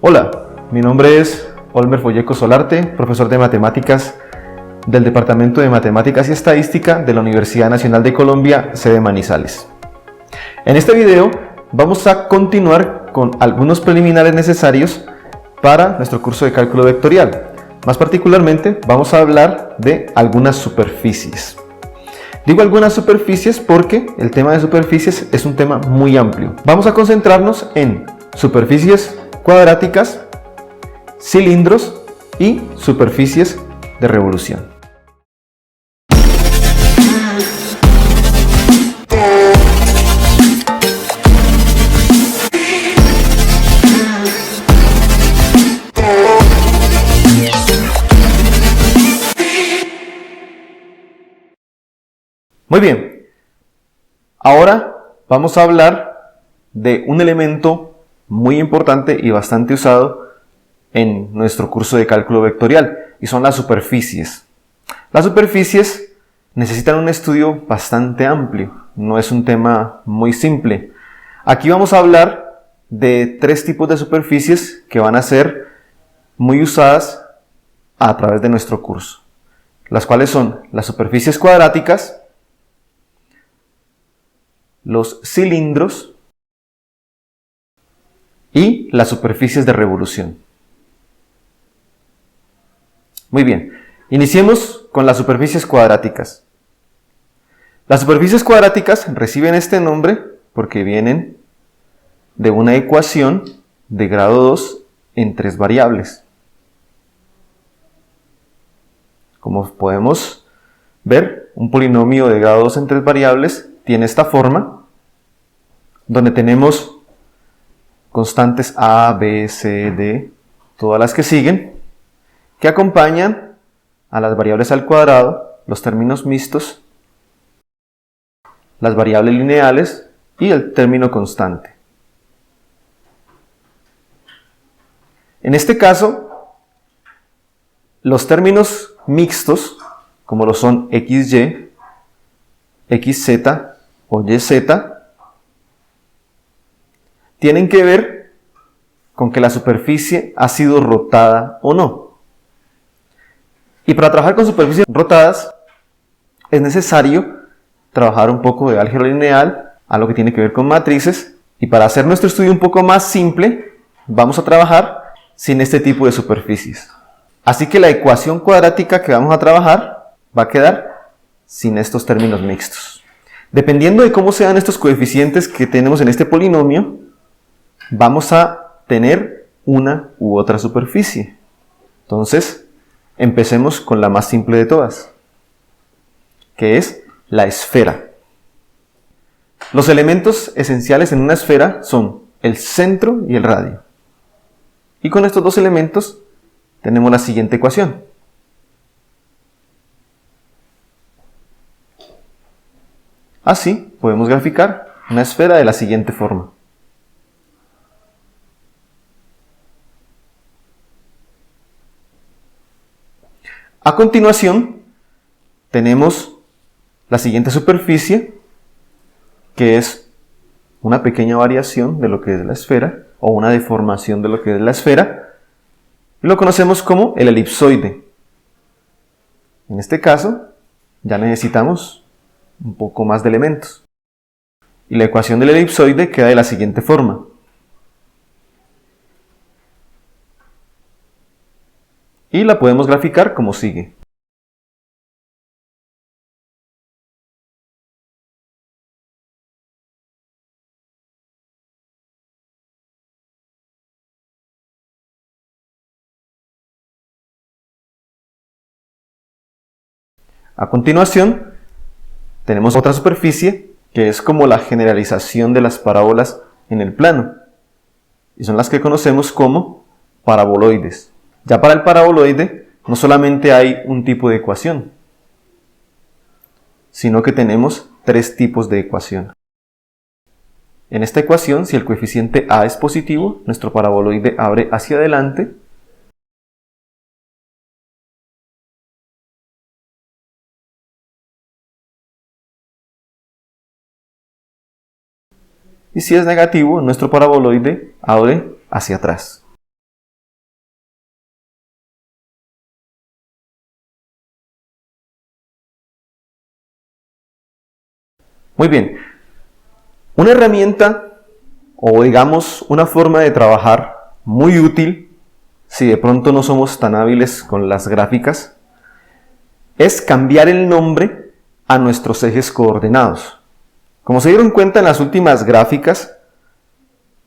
Hola, mi nombre es Olmer Folleco Solarte, profesor de matemáticas del Departamento de Matemáticas y Estadística de la Universidad Nacional de Colombia, sede Manizales. En este video vamos a continuar con algunos preliminares necesarios para nuestro curso de cálculo vectorial. Más particularmente vamos a hablar de algunas superficies. Digo algunas superficies porque el tema de superficies es un tema muy amplio. Vamos a concentrarnos en superficies cuadráticas, cilindros y superficies de revolución. Muy bien, ahora vamos a hablar de un elemento muy importante y bastante usado en nuestro curso de cálculo vectorial, y son las superficies. Las superficies necesitan un estudio bastante amplio, no es un tema muy simple. Aquí vamos a hablar de tres tipos de superficies que van a ser muy usadas a través de nuestro curso, las cuales son las superficies cuadráticas, los cilindros y las superficies de revolución. Muy bien, iniciemos con las superficies cuadráticas. Las superficies cuadráticas reciben este nombre porque vienen de una ecuación de grado 2 en tres variables. Como podemos ver, un polinomio de grado 2 en tres variables tiene esta forma, donde tenemos constantes A, B, C, D, todas las que siguen, que acompañan a las variables al cuadrado, los términos mixtos, las variables lineales y el término constante. En este caso, los términos mixtos, como lo son XY, XZ o YZ, tienen que ver con que la superficie ha sido rotada o no. Y para trabajar con superficies rotadas es necesario trabajar un poco de álgebra lineal, algo que tiene que ver con matrices, y para hacer nuestro estudio un poco más simple vamos a trabajar sin este tipo de superficies. Así que la ecuación cuadrática que vamos a trabajar va a quedar sin estos términos mixtos. Dependiendo de cómo sean estos coeficientes que tenemos en este polinomio, vamos a tener una u otra superficie. Entonces, empecemos con la más simple de todas, que es la esfera. Los elementos esenciales en una esfera son el centro y el radio. Y con estos dos elementos tenemos la siguiente ecuación. Así podemos graficar una esfera de la siguiente forma. A continuación, tenemos la siguiente superficie, que es una pequeña variación de lo que es la esfera, o una deformación de lo que es la esfera, y lo conocemos como el elipsoide. En este caso, ya necesitamos un poco más de elementos. Y la ecuación del elipsoide queda de la siguiente forma. Y la podemos graficar como sigue. A continuación, tenemos otra superficie que es como la generalización de las parábolas en el plano, y son las que conocemos como paraboloides. Ya para el paraboloide no solamente hay un tipo de ecuación, sino que tenemos tres tipos de ecuación. En esta ecuación, si el coeficiente A es positivo, nuestro paraboloide abre hacia adelante. Y si es negativo, nuestro paraboloide abre hacia atrás. Muy bien. Una herramienta o digamos una forma de trabajar muy útil si de pronto no somos tan hábiles con las gráficas es cambiar el nombre a nuestros ejes coordenados. Como se dieron cuenta en las últimas gráficas,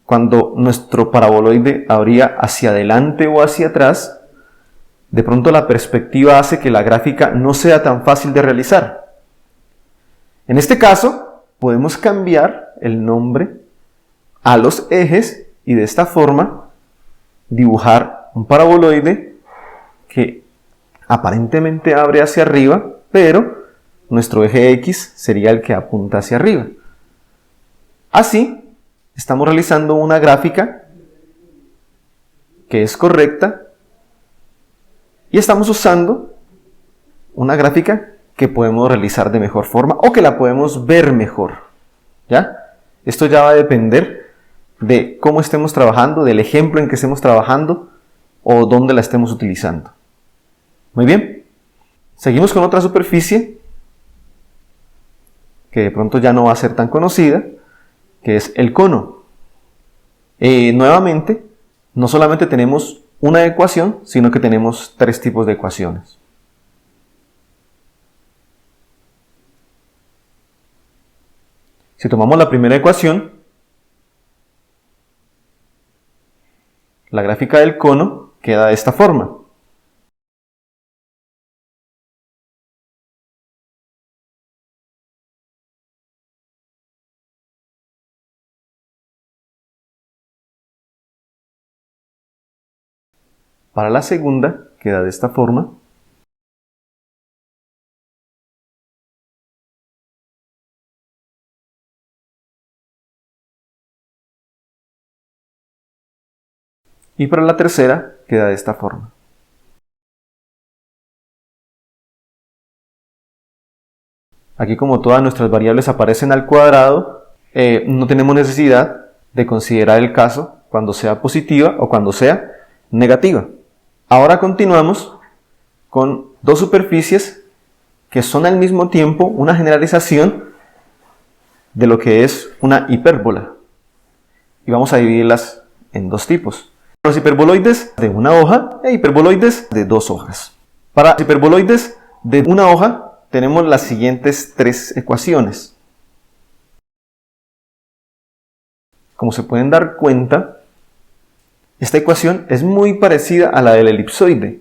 cuando nuestro paraboloide abría hacia adelante o hacia atrás, de pronto la perspectiva hace que la gráfica no sea tan fácil de realizar. En este caso, podemos cambiar el nombre a los ejes y de esta forma dibujar un paraboloide que aparentemente abre hacia arriba, pero nuestro eje X sería el que apunta hacia arriba. Así, estamos realizando una gráfica que es correcta y estamos usando una gráfica que podemos realizar de mejor forma o que la podemos ver mejor. ¿Ya? Esto ya va a depender de cómo estemos trabajando, del ejemplo en que estemos trabajando o dónde la estemos utilizando. Muy bien. Seguimos con otra superficie que de pronto ya no va a ser tan conocida, que es el cono. Nuevamente, no solamente tenemos una ecuación, sino que tenemos tres tipos de ecuaciones. Si tomamos la primera ecuación, la gráfica del cono queda de esta forma. Para la segunda queda de esta forma. Y para la tercera queda de esta forma. Aquí, como todas nuestras variables aparecen al cuadrado, no tenemos necesidad de considerar el caso cuando sea positiva o cuando sea negativa. Ahora continuamos con dos superficies que son al mismo tiempo una generalización de lo que es una hipérbola. Y vamos a dividirlas en dos tipos. Los hiperboloides de una hoja e hiperboloides de dos hojas. Para los hiperboloides de una hoja tenemos las siguientes tres ecuaciones. Como se pueden dar cuenta, esta ecuación es muy parecida a la del elipsoide,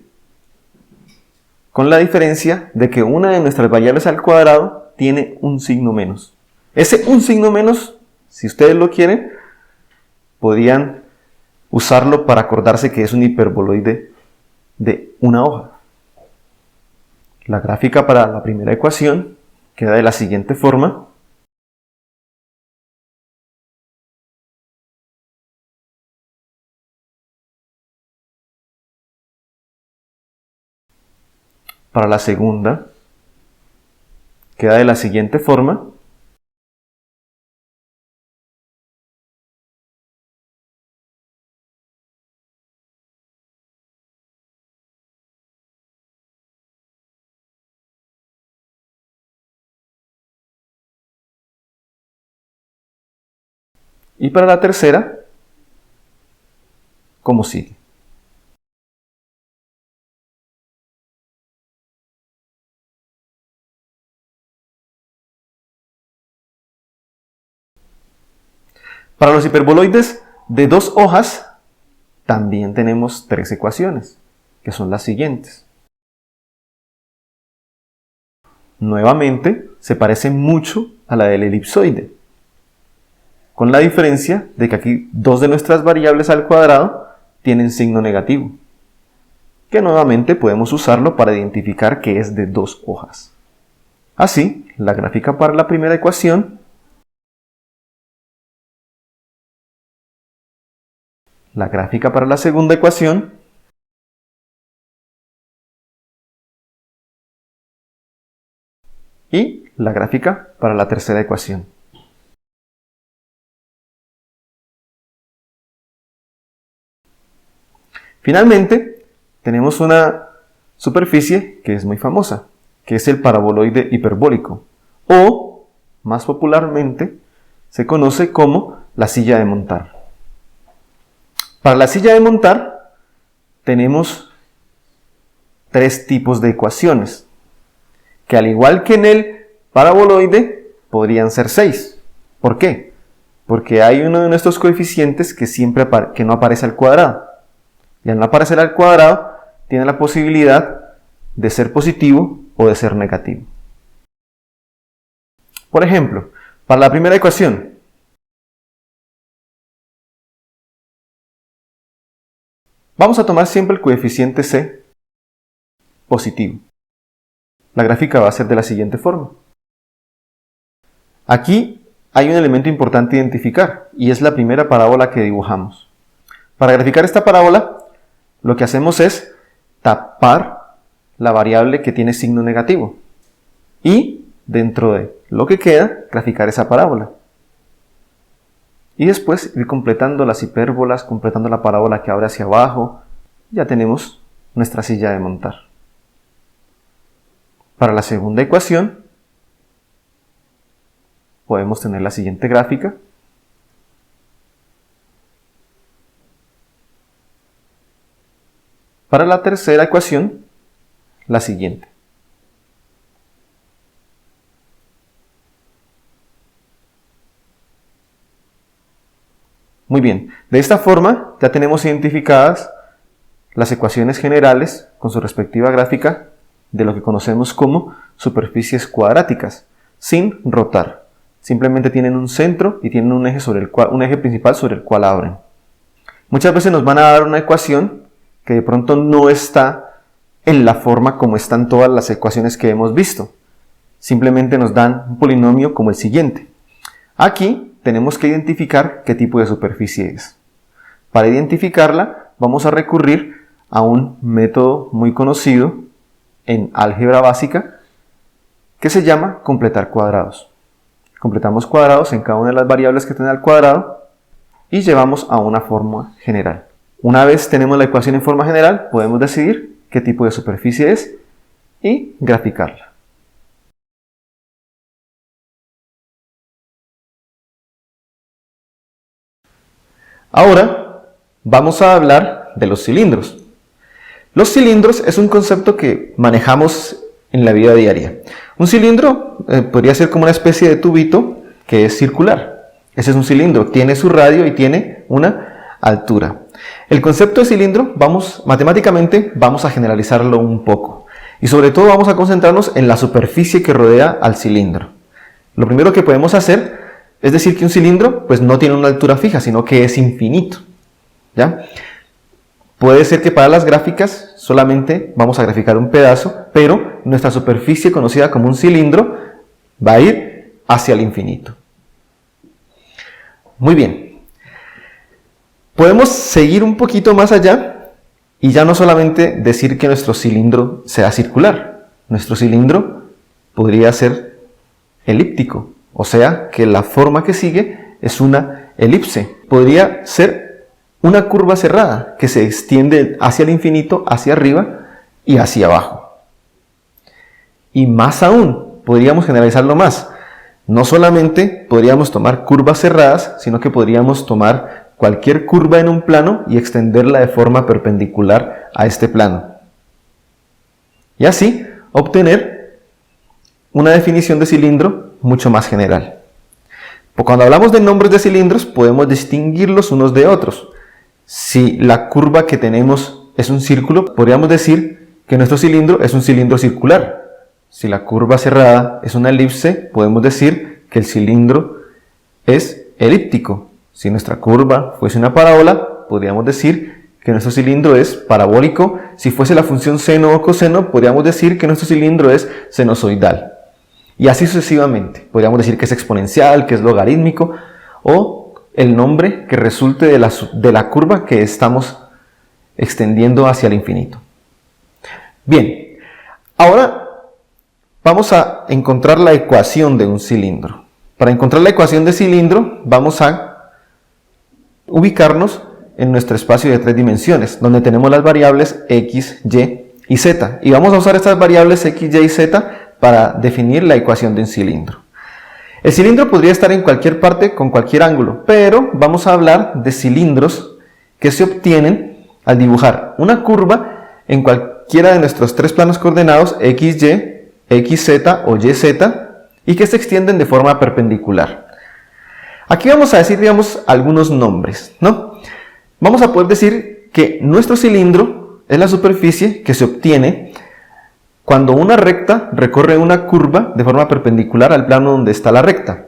con la diferencia de que una de nuestras variables al cuadrado tiene un signo menos. Ese un signo menos, si ustedes lo quieren, podrían usarlo para acordarse que es un hiperboloide de una hoja. La gráfica para la primera ecuación queda de la siguiente forma. Para la segunda queda de la siguiente forma. Y para la tercera, como sigue. Para los hiperboloides de dos hojas, también tenemos tres ecuaciones, que son las siguientes. Nuevamente, se parece mucho a la del elipsoide, con la diferencia de que aquí dos de nuestras variables al cuadrado tienen signo negativo, que nuevamente podemos usarlo para identificar que es de dos hojas. Así, la gráfica para la primera ecuación, la gráfica para la segunda ecuación y la gráfica para la tercera ecuación. Finalmente, tenemos una superficie que es muy famosa, que es el paraboloide hiperbólico, o más popularmente se conoce como la silla de montar. Para la silla de montar tenemos tres tipos de ecuaciones, que al igual que en el paraboloide podrían ser 6. ¿Por qué? Porque hay uno de nuestros coeficientes que que no aparece al cuadrado. Y al no aparecer al cuadrado, tiene la posibilidad de ser positivo o de ser negativo. Por ejemplo, para la primera ecuación, vamos a tomar siempre el coeficiente c positivo. La gráfica va a ser de la siguiente forma. Aquí hay un elemento importante a identificar, y es la primera parábola que dibujamos. Para graficar esta parábola, lo que hacemos es tapar la variable que tiene signo negativo y dentro de lo que queda, graficar esa parábola. Y después ir completando las hipérbolas, completando la parábola que abre hacia abajo. Ya tenemos nuestra silla de montar. Para la segunda ecuación, podemos tener la siguiente gráfica. Para la tercera ecuación, la siguiente. Muy bien, de esta forma ya tenemos identificadas las ecuaciones generales con su respectiva gráfica de lo que conocemos como superficies cuadráticas, sin rotar. Simplemente tienen un centro y tienen un eje principal sobre el cual abren. Muchas veces nos van a dar una ecuación que de pronto no está en la forma como están todas las ecuaciones que hemos visto. Simplemente nos dan un polinomio como el siguiente. Aquí tenemos que identificar qué tipo de superficie es. Para identificarla vamos a recurrir a un método muy conocido en álgebra básica que se llama completar cuadrados. Completamos cuadrados en cada una de las variables que tiene al cuadrado y llevamos a una forma general. Una vez tenemos la ecuación en forma general, podemos decidir qué tipo de superficie es y graficarla. Ahora vamos a hablar de los cilindros. Los cilindros es un concepto que manejamos en la vida diaria. Un cilindro podría ser como una especie de tubito que es circular. Ese es un cilindro, tiene su radio y tiene una altura. El concepto de cilindro, matemáticamente vamos a generalizarlo un poco. Y sobre todo vamos a concentrarnos en la superficie que rodea al cilindro. Lo primero que podemos hacer es decir que un cilindro pues no tiene una altura fija, sino que es infinito. ¿Ya? Puede ser que para las gráficas solamente vamos a graficar un pedazo, pero nuestra superficie conocida como un cilindro va a ir hacia el infinito. Muy bien. Podemos seguir un poquito más allá y ya no solamente decir que nuestro cilindro sea circular. Nuestro cilindro podría ser elíptico, o sea que la forma que sigue es una elipse. Podría ser una curva cerrada que se extiende hacia el infinito, hacia arriba y hacia abajo. Y más aún, podríamos generalizarlo más. No solamente podríamos tomar curvas cerradas, sino que podríamos tomar cualquier curva en un plano y extenderla de forma perpendicular a este plano. Y así obtener una definición de cilindro mucho más general. Cuando hablamos de nombres de cilindros, podemos distinguirlos unos de otros. Si la curva que tenemos es un círculo, podríamos decir que nuestro cilindro es un cilindro circular. Si la curva cerrada es una elipse, podemos decir que el cilindro es elíptico. Si nuestra curva fuese una parábola, podríamos decir que nuestro cilindro es parabólico. Si fuese la función seno o coseno, podríamos decir que nuestro cilindro es sinusoidal. Y así sucesivamente. Podríamos decir que es exponencial, que es logarítmico, o el nombre que resulte de la curva que estamos extendiendo hacia el infinito. Bien, ahora vamos a encontrar la ecuación de un cilindro. Para encontrar la ecuación de cilindro vamos a ubicarnos en nuestro espacio de 3 dimensiones, donde tenemos las variables x, y y z. Y vamos a usar estas variables x, y y z para definir la ecuación de un cilindro. El cilindro podría estar en cualquier parte con cualquier ángulo, pero vamos a hablar de cilindros que se obtienen al dibujar una curva en cualquiera de nuestros tres planos coordenados XY, XZ o YZ y que se extienden de forma perpendicular. Aquí vamos a decir, digamos, algunos nombres, ¿no? Vamos a poder decir que nuestro cilindro es la superficie que se obtiene cuando una recta recorre una curva de forma perpendicular al plano donde está la recta.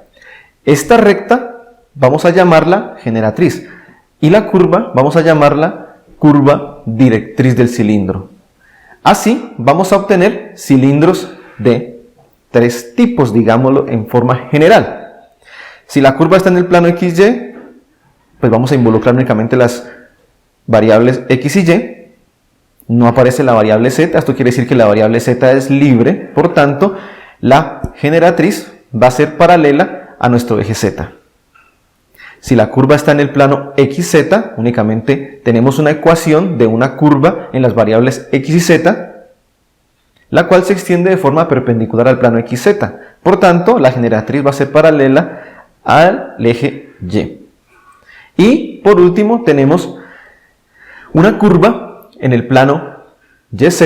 Esta recta vamos a llamarla generatriz y la curva vamos a llamarla curva directriz del cilindro. Así vamos a obtener cilindros de tres tipos, digámoslo en forma general. Si la curva está en el plano XY, pues vamos a involucrar únicamente las variables X y Y. No aparece la variable Z, esto quiere decir que la variable Z es libre, por tanto, la generatriz va a ser paralela a nuestro eje Z. Si la curva está en el plano XZ, únicamente tenemos una ecuación de una curva en las variables X y Z, la cual se extiende de forma perpendicular al plano XZ. Por tanto, la generatriz va a ser paralela al eje Y. Y, por último, tenemos una curva en el plano YZ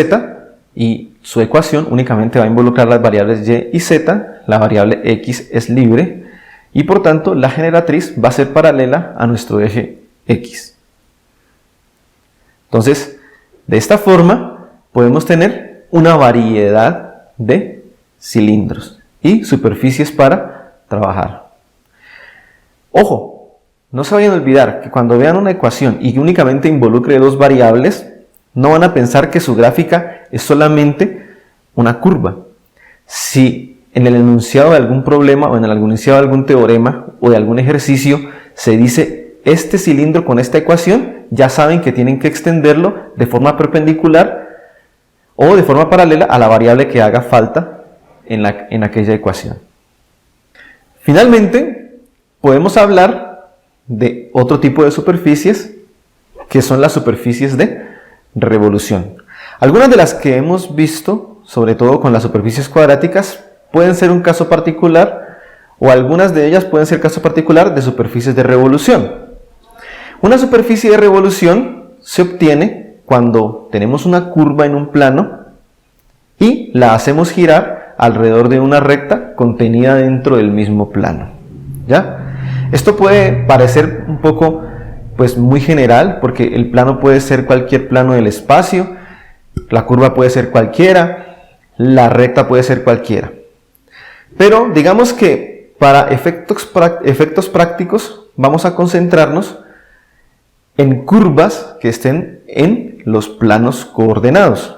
y su ecuación únicamente va a involucrar las variables Y y Z, la variable X es libre y por tanto la generatriz va a ser paralela a nuestro eje X. Entonces, de esta forma podemos tener una variedad de cilindros y superficies para trabajar. Ojo, no se vayan a olvidar que cuando vean una ecuación y que únicamente involucre dos variables, no van a pensar que su gráfica es solamente una curva. Si en el enunciado de algún problema o en el enunciado de algún teorema o de algún ejercicio se dice este cilindro con esta ecuación, ya saben que tienen que extenderlo de forma perpendicular o de forma paralela a la variable que haga falta en aquella ecuación. Finalmente, podemos hablar de otro tipo de superficies que son las superficies de revolución. Algunas de las que hemos visto, sobre todo con las superficies cuadráticas, pueden ser un caso particular o algunas de ellas pueden ser caso particular de superficies de revolución. Una superficie de revolución se obtiene cuando tenemos una curva en un plano y la hacemos girar alrededor de una recta contenida dentro del mismo plano. ¿Ya? Esto puede parecer un poco muy general, porque el plano puede ser cualquier plano del espacio, la curva puede ser cualquiera, la recta puede ser cualquiera. Pero digamos que para efectos prácticos vamos a concentrarnos en curvas que estén en los planos coordenados.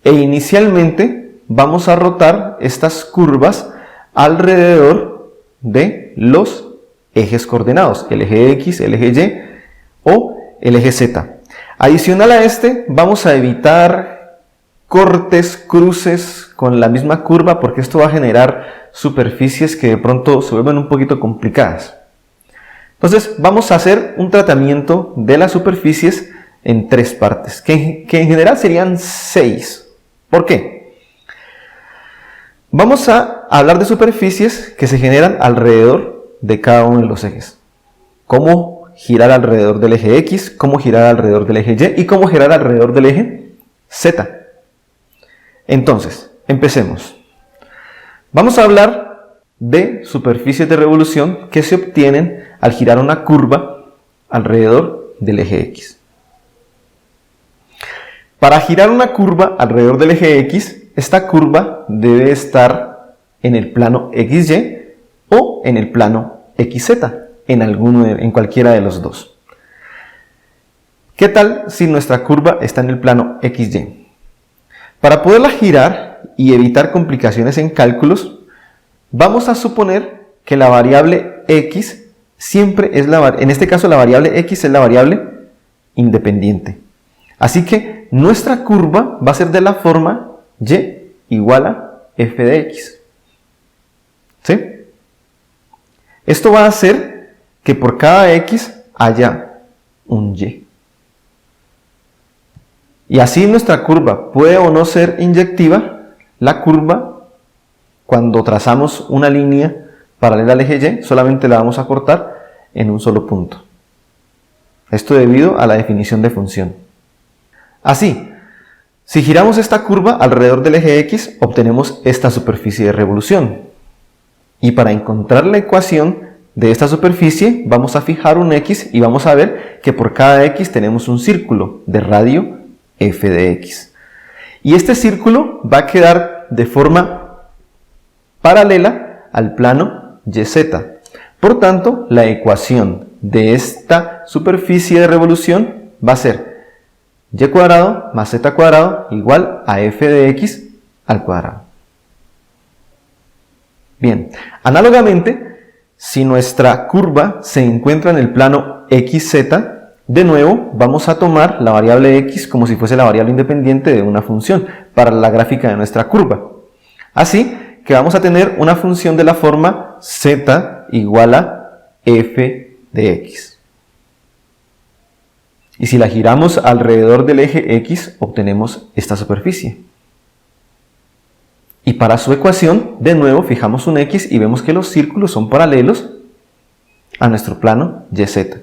E inicialmente vamos a rotar estas curvas alrededor de los ejes coordenados, el eje X, el eje Y o el eje Z. Adicional a este, vamos a evitar cortes, cruces con la misma curva porque esto va a generar superficies que de pronto se vuelven un poquito complicadas. Entonces vamos a hacer un tratamiento de las superficies en tres partes, que en general serían 6. ¿Por qué? Vamos a hablar de superficies que se generan alrededor de cada uno de los ejes. Cómo girar alrededor del eje X, cómo girar alrededor del eje Y y cómo girar alrededor del eje Z. Entonces, empecemos. Vamos a hablar de superficies de revolución que se obtienen al girar una curva alrededor del eje X. Para girar una curva alrededor del eje X, esta curva debe estar en el plano XY o en el plano XZ, en cualquiera de los dos. ¿Qué tal si nuestra curva está en el plano XY? Para poderla girar y evitar complicaciones en cálculos, vamos a suponer que la variable X siempre es en este caso la variable X es la variable independiente. Así que nuestra curva va a ser de la forma Y igual a f de X. ¿Sí? Esto va a hacer que por cada X haya un Y. Y así nuestra curva puede o no ser inyectiva, la curva cuando trazamos una línea paralela al eje Y, solamente la vamos a cortar en un solo punto. Esto debido a la definición de función. Así, si giramos esta curva alrededor del eje X, obtenemos esta superficie de revolución. Y para encontrar la ecuación de esta superficie, vamos a fijar un X y vamos a ver que por cada X tenemos un círculo de radio f de X. Y este círculo va a quedar de forma paralela al plano YZ. Por tanto, la ecuación de esta superficie de revolución va a ser y cuadrado más z cuadrado igual a f de x al cuadrado. Bien, análogamente, si nuestra curva se encuentra en el plano xz, de nuevo vamos a tomar la variable x como si fuese la variable independiente de una función para la gráfica de nuestra curva. Así que vamos a tener una función de la forma z igual a f de x. Y si la giramos alrededor del eje X, obtenemos esta superficie. Y para su ecuación, de nuevo, fijamos un X y vemos que los círculos son paralelos a nuestro plano YZ.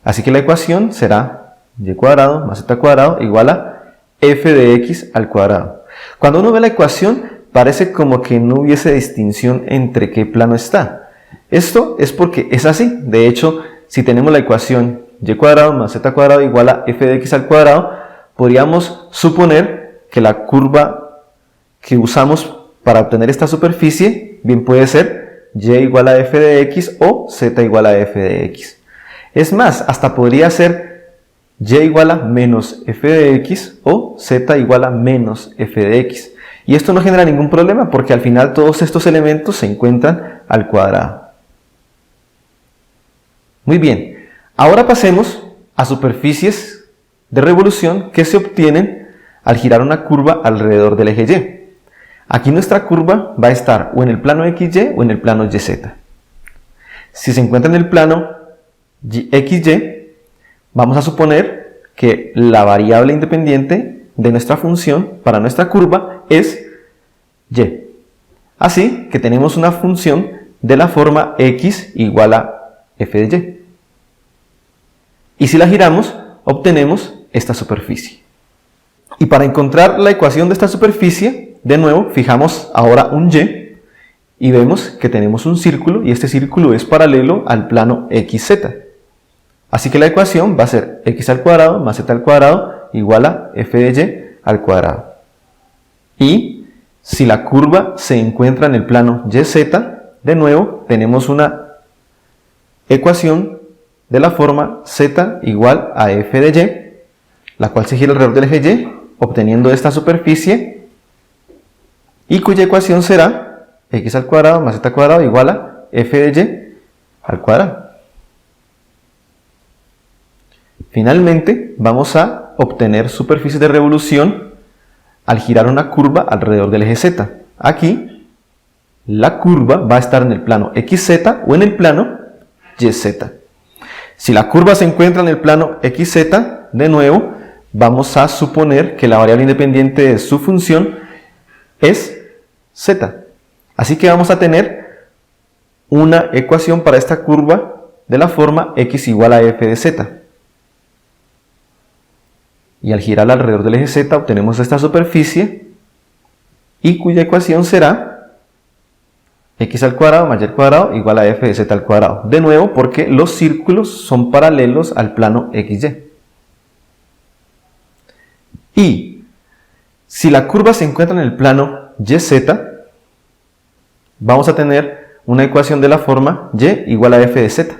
Así que la ecuación será y cuadrado más z cuadrado igual a f de x al cuadrado. Cuando uno ve la ecuación, parece como que no hubiese distinción entre qué plano está. Esto es porque es así. De hecho, si tenemos la ecuación y cuadrado más z cuadrado igual a f de x al cuadrado, podríamos suponer que la curva que usamos para obtener esta superficie bien puede ser y igual a f de x o z igual a f de x. Es más, hasta podría ser y igual a menos f de x o z igual a menos f de x. Y esto no genera ningún problema porque al final todos estos elementos se encuentran al cuadrado. Muy bien. Ahora pasemos a superficies de revolución que se obtienen al girar una curva alrededor del eje Y. Aquí nuestra curva va a estar o en el plano XY o en el plano YZ. Si se encuentra en el plano XY, vamos a suponer que la variable independiente de nuestra función para nuestra curva es Y. Así que tenemos una función de la forma x igual a f de y. Y si la giramos, obtenemos esta superficie. Y para encontrar la ecuación de esta superficie, de nuevo, fijamos ahora un y vemos que tenemos un círculo y este círculo es paralelo al plano xz. Así que la ecuación va a ser x al cuadrado más z al cuadrado igual a f de y al cuadrado. Y si la curva se encuentra en el plano YZ, de nuevo tenemos una ecuación de la forma z igual a f de y, la cual se gira alrededor del eje y, obteniendo esta superficie, y cuya ecuación será x al cuadrado más z al cuadrado igual a f de y al cuadrado. Finalmente, vamos a obtener superficies de revolución al girar una curva alrededor del eje z. Aquí, la curva va a estar en el plano xz o en el plano yz. Si la curva se encuentra en el plano xz, de nuevo, vamos a suponer que la variable independiente de su función es z. Así que vamos a tener una ecuación para esta curva de la forma x igual a f de z. Y al girar alrededor del eje z obtenemos esta superficie y cuya ecuación será x al cuadrado más y al cuadrado igual a f de z al cuadrado. De nuevo, porque los círculos son paralelos al plano xy. Y si la curva se encuentra en el plano yz, vamos a tener una ecuación de la forma y igual a f de z,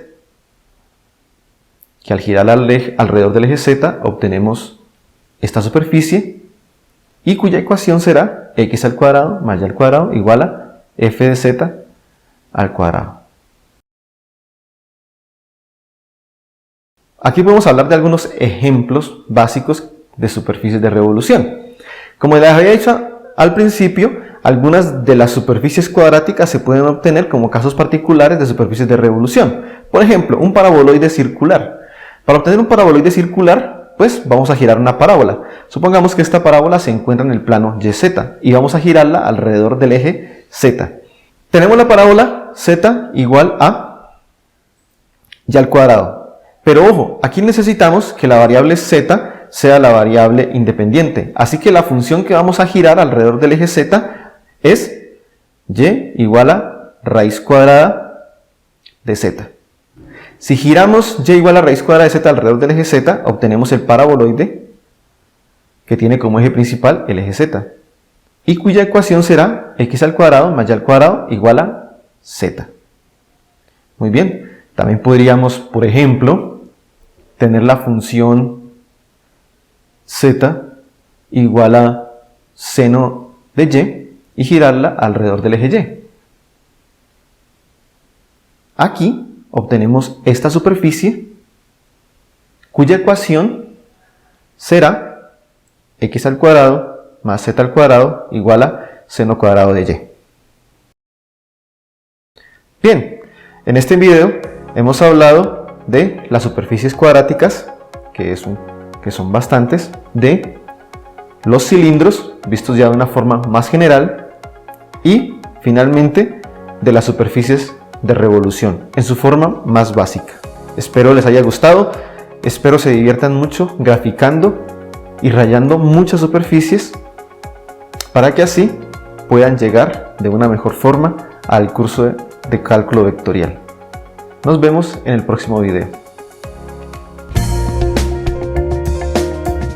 que al girar alrededor del eje z obtenemos esta superficie y cuya ecuación será x al cuadrado más y al cuadrado igual a f de z al cuadrado. Aquí podemos hablar de algunos ejemplos básicos de superficies de revolución. Como les había dicho al principio, algunas de las superficies cuadráticas se pueden obtener como casos particulares de superficies de revolución. Por ejemplo, un paraboloide circular. Para obtener un paraboloide circular, pues vamos a girar una parábola. Supongamos que esta parábola se encuentra en el plano YZ y vamos a girarla alrededor del eje Z. Tenemos la parábola z igual a y al cuadrado. Pero ojo, aquí necesitamos que la variable z sea la variable independiente. Así que la función que vamos a girar alrededor del eje z es y igual a raíz cuadrada de z. Si giramos y igual a raíz cuadrada de z alrededor del eje z, obtenemos el paraboloide que tiene como eje principal el eje z, y cuya ecuación será x al cuadrado más y al cuadrado igual a z. Muy bien, también podríamos, por ejemplo, tener la función z igual a seno de y girarla alrededor del eje y. Aquí obtenemos esta superficie cuya ecuación será x al cuadrado más z al cuadrado igual a seno cuadrado de y. Bien, en este video hemos hablado de las superficies cuadráticas, que son bastantes, de los cilindros, vistos ya de una forma más general, y finalmente de las superficies de revolución, en su forma más básica. Espero les haya gustado, espero se diviertan mucho graficando y rayando muchas superficies para que así puedan llegar de una mejor forma al curso de cálculo vectorial. Nos vemos en el próximo video.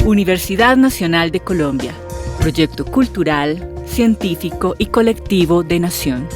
Universidad Nacional de Colombia, proyecto cultural, científico y colectivo de Nación.